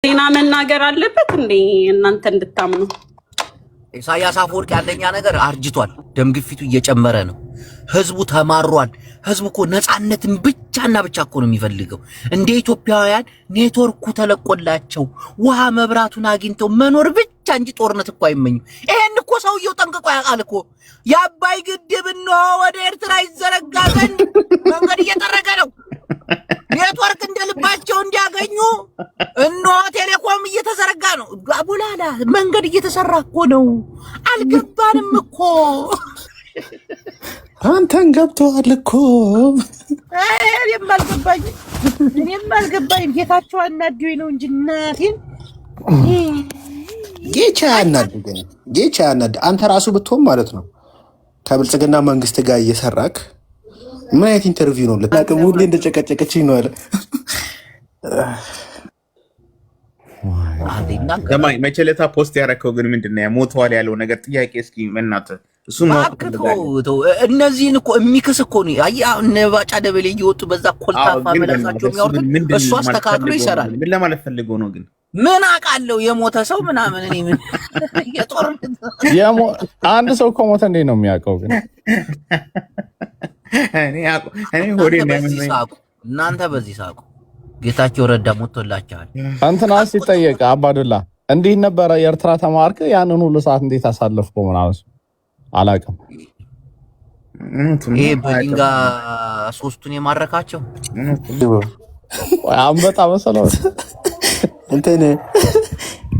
ዜና መናገር አለበት እንዴ እናንተ እንድታምኑ? ኢሳያስ አፈወርቂ አንደኛ ነገር አርጅቷል። ደም ግፊቱ እየጨመረ ነው። ህዝቡ ተማሯል። ህዝቡ እኮ ነፃነትን ብቻና ብቻ እኮ ነው የሚፈልገው። እንደ ኢትዮጵያውያን ኔትወርኩ ተለቆላቸው ውሃ መብራቱን አግኝተው መኖር ብቻ እንጂ ጦርነት እኮ አይመኙ። ይሄን እኮ ሰውየው ጠንቅቆ ያውቃል እኮ። የአባይ ግድብ ነው ወደ ኤርትራ ይዘረጋ ዘንድ መንገድ እየጠረገ ነው። ኔትወርክ እንደልባቸው እንዲያገኙ እኖ ቴሌኮም እየተዘረጋ ነው። አቡላላ መንገድ እየተሰራ እኮ ነው። አልገባንም እኮ አንተን ገብተዋል እኮ። እኔም አልገባኝ። ጌታቸው አናዶኝ ነው እንጂ እናቴን ጌቻ ያናድገኝ። ጌቻ ያናድ አንተ ራሱ ብትሆን ማለት ነው ከብልጽግና መንግስት ጋር እየሰራክ ምን አይነት ኢንተርቪው ነው? ለታቀም ሁሌ እንደጨቀጨቀችኝ ነው አለ። ለማይ መቸለታ ፖስት ያረከው ግን ምንድነው ሞተዋል ያለው ነገር ጥያቄ እስኪ መናተ እሱ ነው እነዚህን እኮ የሚክስ እኮ ነው። አያ ነባጫ ደበሌ እየወጡ በዛ ኮልታፋ መላሳቸው የሚያወርዱት እሱ አስተካክሎ ይሰራል። ምን ለማለት ፈልገው ነው ግን? ምን አውቃለሁ የሞተ ሰው ምናምን እኔ ምን አንድ ሰው እኮ ሞተ እንዴ ነው የሚያውቀው? ግን እኔ ሆዴ ነው እናንተ በዚህ ሳቁ። ጌታቸው ረዳ ሞቶላችኋል። እንትና ሲጠየቅ አባዱላ እንዲህ ነበረ የኤርትራ ተማርክ ያንን ሁሉ ሰዓት እንዴት አሳለፍኩ ምናምን አላውቅም። ይሄ በዲንጋ ሶስቱን የማረካቸው አንበጣ መሰለው እንትን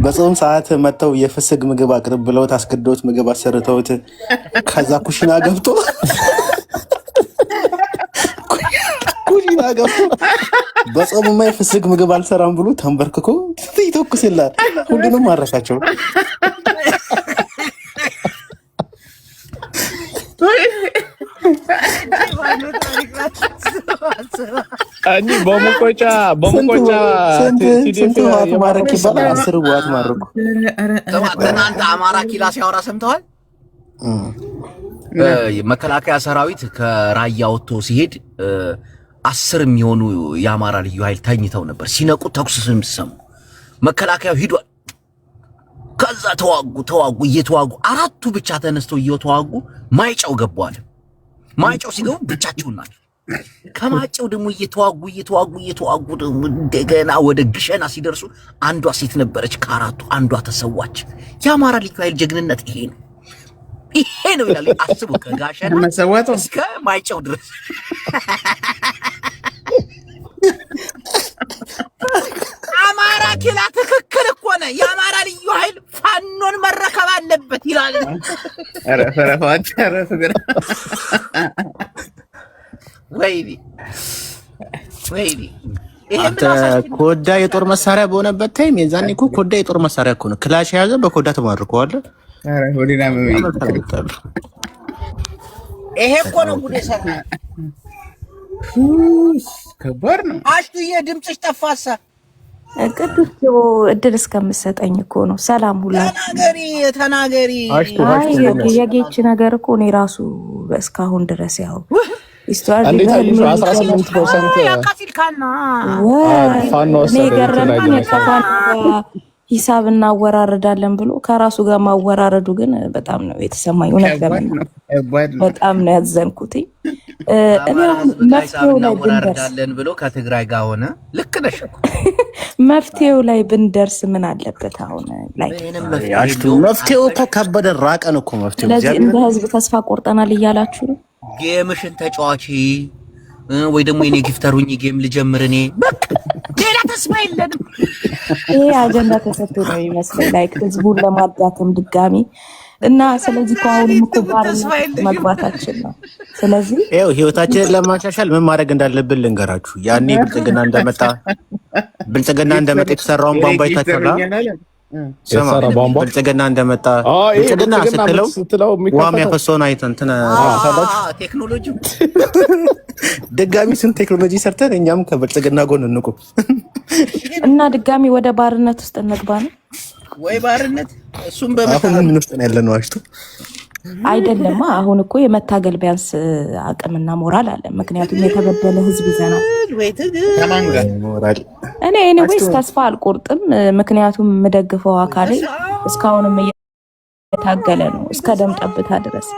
በጾም ሰዓት መተው የፍስግ ምግብ አቅርብ ብለውት አስገድዶት ምግብ አሰርተውት ከዛ ኩሽና ገብቶ በጾምማ የፍስግ ምግብ አልሰራም ብሎ ተንበርክኮ ይተኩስላል። ሁሉንም ማረካቸው። እኔ በሙቆጫ ስንት ዋት ማረክ ይባላል? 10 ዋት ማረኩ። እናንተ አማራ ኪላ ሲያወራ ሰምተዋል? መከላከያ ሰራዊት ከራያ ወጥቶ ሲሄድ 10 የሚሆኑ የአማራ ልዩ ኃይል ተኝተው ነበር። ሲነቁ ተኩስ ሰሙ። መከላከያው ሂዷል። ከዛ ተዋጉ እየተዋጉ አራቱ ብቻ ተነስተው እየተዋጉ ማይጨው ገቧል። ማይጨው ሲገቡ ብቻቸውን ናቸው። ከማይጨው ደግሞ እየተዋጉ እንደገና ወደ ግሸና ሲደርሱ አንዷ ሴት ነበረች ከአራቱ አንዷ ተሰዋች። የአማራ ልዩ ኃይል ጀግንነት ይሄ ነው ይላል። አስቡ ከጋሸና እስከ ማይጨው ድረስ አማራ ኪላ ትክክል እኮ ነው። የአማራ ልዩ ኃይል ፋኖን መረከብ አለበት ይላል። ወይኔ አንተ ኮዳ የጦር መሳሪያ በሆነበት ታይም የዛኔ እኮ ኮዳ የጦር መሳሪያ እኮ ነው። ክላሽ የያዘ በኮዳ ተማርከዋል። ይሄ እኮ ነው ጉዴ ሰራ። ከባድ ነው። አሽቱዬ ድምፅሽ ጠፋሳ። ቅዱስ እድል እስከምሰጠኝ እኮ ነው። ሰላም ሁላ ተናገሪ። የጌች ነገር እኮ እኔ ራሱ እስካሁን ድረስ ያው እንዴት አይሽ 18% ያካፊልካና ፋኖ ገረመኝ። ሂሳብ እናወራረዳለን ብሎ ከራሱ ጋር ማወራረዱ ግን በጣም ነው የተሰማኝ። እውነት ለምን በጣም ነው ያዘንኩት። እኔ መፍትሄው ላይ እናወራረዳለን ብሎ ከትግራይ ጋር ሆነ። ልክ ነሽ እኮ መፍትሄው ላይ ብንደርስ ምን አለበት? አሁን ላይ መፍትሄው እኮ ከበደ ራቀን እኮ መፍትሄው። ስለዚህ እንደ ህዝብ ተስፋ ቆርጠናል እያላችሁ ነው። ጌምሽን ተጫዋች ወይ ደግሞ የኔ ጊፍተሩኝ ጌም ልጀምር እኔ በቃ ሌላ ተስፋ የለንም። ይሄ አጀንዳ ተሰጥቶ ነው ይመስለኝ ላይክ ህዝቡን ለማዳከም ድጋሚ እና ስለዚህ አሁንም እኮ ባርነት መግባታችን ነው። ስለዚህ ይኸው ህይወታችንን ለማሻሻል ምን ማድረግ እንዳለብን ልንገራችሁ። ያኔ ብልጽግና እንደመጣ የተሰራውን ቧንቧ ይታችኋል። ብልጽግና እንደመጣ ብልጽግና ስትለው ውሃ የሚያፈሰውን አይተን ቴክኖሎጂ ድጋሚ ስንት ቴክኖሎጂ ሰርተን እኛም ከብልጽግና ጎን እንቁም እና ድጋሚ ወደ ባርነት ውስጥ እንግባ ነው ወይ ባርነት። እሱም አሁን ምን ውስጥ ነው ያለነው? አሽቱ አይደለማ። አሁን እኮ የመታገል ቢያንስ አቅምና ሞራል አለ። ምክንያቱም የተበደለ ህዝብ ይዘናል። እኔ ኤኒዌይስ ተስፋ አልቆርጥም። ምክንያቱም የምደግፈው አካሌ እስካሁንም እየታገለ ነው እስከ ደም ጠብታ ድረስ።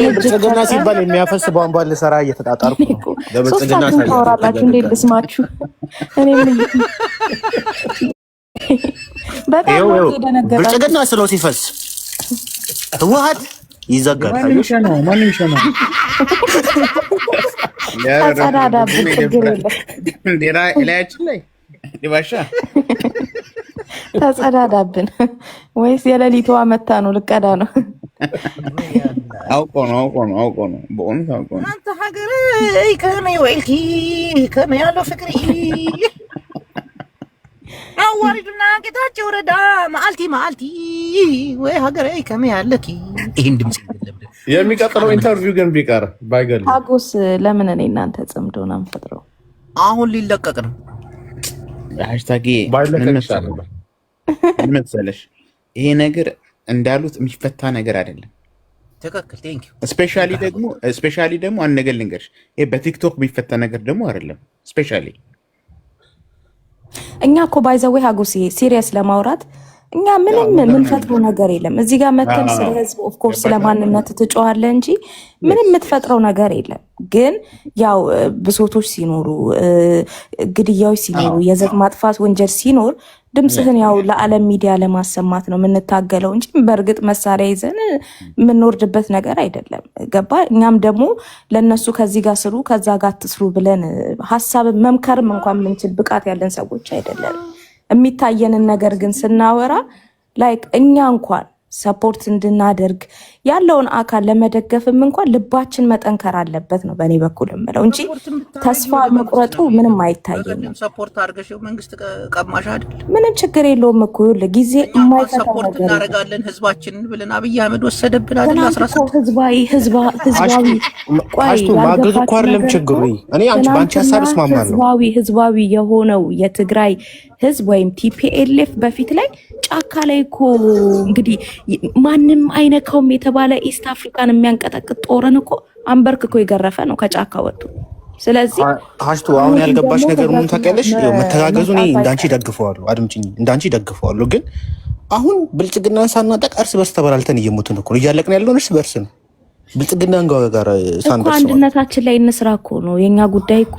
ብልጽግና ሲባል የሚያፈስ ቧንቧ ልሰራ እየተጣጣርኩ ነው። ለብልጽግና ታወራላችሁ እንዴ? ልስማችሁ። እኔ ምን በጣም ደነገጣ። ብልጽግና ስሎ ሲፈስ ህወሓት ይዘጋል። ማንም ሸማ ተጸዳዳብን፣ ችግር የለም። ላያችን ላይ ዲባሻ ተጸዳዳብን ወይስ የሌሊቷ መታ ነው ልቀዳ ነው? አውቆ ነው በእውነት አውቆ ነው። አንተ ሀገር ከመይ ወልኪ ከመይ ያለው ፍቅሪ አዋሪዱና ጌታቸው ረዳ ማልቲ ወይ ሀገር ከመይ ያለኪ። ይሄን ድምጽ የሚቀጥለው ኢንተርቪው ግን ቢቀር ባይገል ሀጎስ ለምን እኔ እናንተ ጽምዶና አንፈጥረው? አሁን ሊለቀቅ ነው። ሃሽታግ መሰለሽ ይሄ ነገር እንዳሉት የሚፈታ ነገር አይደለም። ትክክል። ቴንክ ዩ። ስፔሻሊ ደግሞ አንድ ነገር ልንገርሽ፣ ይሄ በቲክቶክ የሚፈታ ነገር ደግሞ አይደለም። ስፔሻሊ እኛ እኮ ባይዘዌ ሀጎስ ሲሪየስ ለማውራት እኛ ምንም የምንፈጥረው ነገር የለም። እዚህ ጋር መተን ስለ ህዝብ ኦፍኮርስ ስለ ማንነት ትጮኻለህ እንጂ ምንም የምትፈጥረው ነገር የለም። ግን ያው ብሶቶች ሲኖሩ፣ ግድያዎች ሲኖሩ፣ የዘር ማጥፋት ወንጀል ሲኖር ድምፅህን ያው ለዓለም ሚዲያ ለማሰማት ነው የምንታገለው እንጂ በእርግጥ መሳሪያ ይዘን የምንወርድበት ነገር አይደለም። ገባ? እኛም ደግሞ ለነሱ ከዚህ ጋር ስሩ ከዛ ጋር ትስሩ ብለን ሀሳብ መምከርም እንኳን የምንችል ብቃት ያለን ሰዎች አይደለም። የሚታየንን ነገር ግን ስናወራ ላይክ እኛ እንኳን ሰፖርት እንድናደርግ ያለውን አካል ለመደገፍም እንኳን ልባችን መጠንከር አለበት ነው በእኔ በኩል የምለው እንጂ ተስፋ መቁረጡ ምንም አይታየኝም። ሰፖርት አድርገሽው መንግስት ቀማሽ አይደል? ምንም ችግር የለውም እኮ ጊዜ የማይፈታ ሰፖርት ነገር እናደርጋለን ህዝባችንን ብለን አብይ አህመድ ወሰደብን አይደል? 16 ህዝባዊ አሽቱ ማገዝ እኮ አይደለም ችግሩ። እኔ ባንቺ ሀሳብ እስማማለሁ። ህዝባዊ የሆነው የትግራይ ህዝብ ወይም ቲፒኤልኤፍ በፊት ላይ ጫካ ላይ እኮ እንግዲህ ማንም አይነካውም የተባለ ኢስት አፍሪካን የሚያንቀጠቅጥ ጦርን እኮ አንበርክኮ የገረፈ ነው ከጫካ ወጥቶ። ስለዚህ አሽቱ አሁን ያልገባሽ ነገር ምን ታውቂያለሽ? መተጋገዙ እኔ እንዳንቺ ደግፈዋለሁ፣ አድምጪኝ፣ እንዳንቺ ደግፈዋለሁ። ግን አሁን ብልጽግናን ሳናጠቅ እርስ በርስ ተበላልተን እየሞትን እኮ ነው። እያለቅን ያለውን እርስ በርስ ነው። ብልጽግናን ጋር ሳንደርስ አንድነታችን ላይ እንስራ እኮ ነው የኛ ጉዳይ እኮ።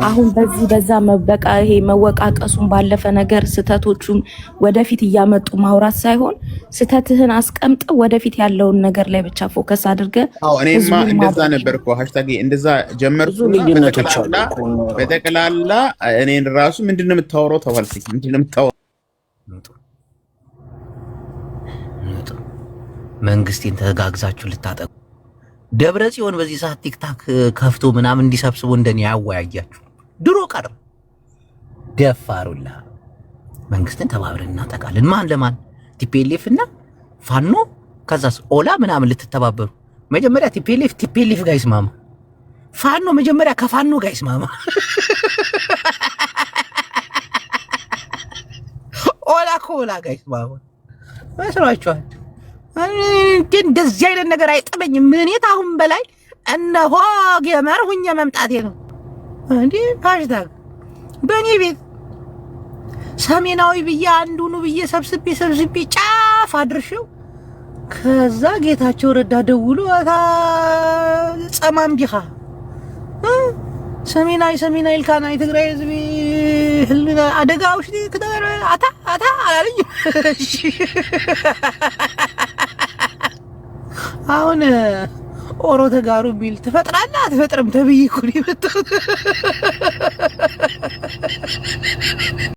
አሁን በዚህ በዛ መበቃ ይሄ መወቃቀሱን ባለፈ ነገር ስተቶቹን ወደፊት እያመጡ ማውራት ሳይሆን ስተትህን አስቀምጥ ወደፊት ያለውን ነገር ላይ ብቻ ፎከስ አድርገ። እኔማ እንደዛ ነበር እኮ ሃሽታግ እንደዛ ጀመርኩ። ልዩነቶች አሉ በጠቅላላ እኔን ራሱ ምንድነው የምታወራው ተባልኩኝ። ምንድነው የምታወራው? መንግስቴን ተጋግዛችሁ ልታጠቁ ደብረ ጽዮን በዚህ ሰዓት ቲክታክ ከፍቶ ምናምን እንዲሰብስቡ እንደኔ ያወያያችሁ ድሮ ቀር ደፋሩላ። መንግስትን ተባብረን እናጠቃለን። ማን ለማን? ቲፒኤልኤፍ እና ፋኖ ከዛስ ኦላ ምናምን ልትተባበሩ መጀመሪያ ቲፒኤልኤፍ ጋር ይስማማ፣ ፋኖ መጀመሪያ ከፋኖ ጋር ይስማማ። ኦላ ከኦላ ጋር ይስማማ መስሏችኋል? እንደዚህ አይነት ነገር አይጥመኝም። እኔት አሁን በላይ እነሆ ገመር ሁኜ መምጣቴ ነው እንዴ? ሃሽታግ በእኔ ቤት ሰሜናዊ ብዬ አንዱኑ ብዬ ሰብስቤ ጫፍ አድርሼው ከዛ ጌታቸው ረዳ ደውሎ ጸማም ዲኻ ሰሜናዊ ልካና የትግራይ ህዝብ ህልና አደጋዎች ከተረ አታ አላለኝ። አሁን ኦሮ ተጋሩ ቢል ትፈጥራለህ አትፈጥርም ተብዬ እኮ ነው የመጣሁት።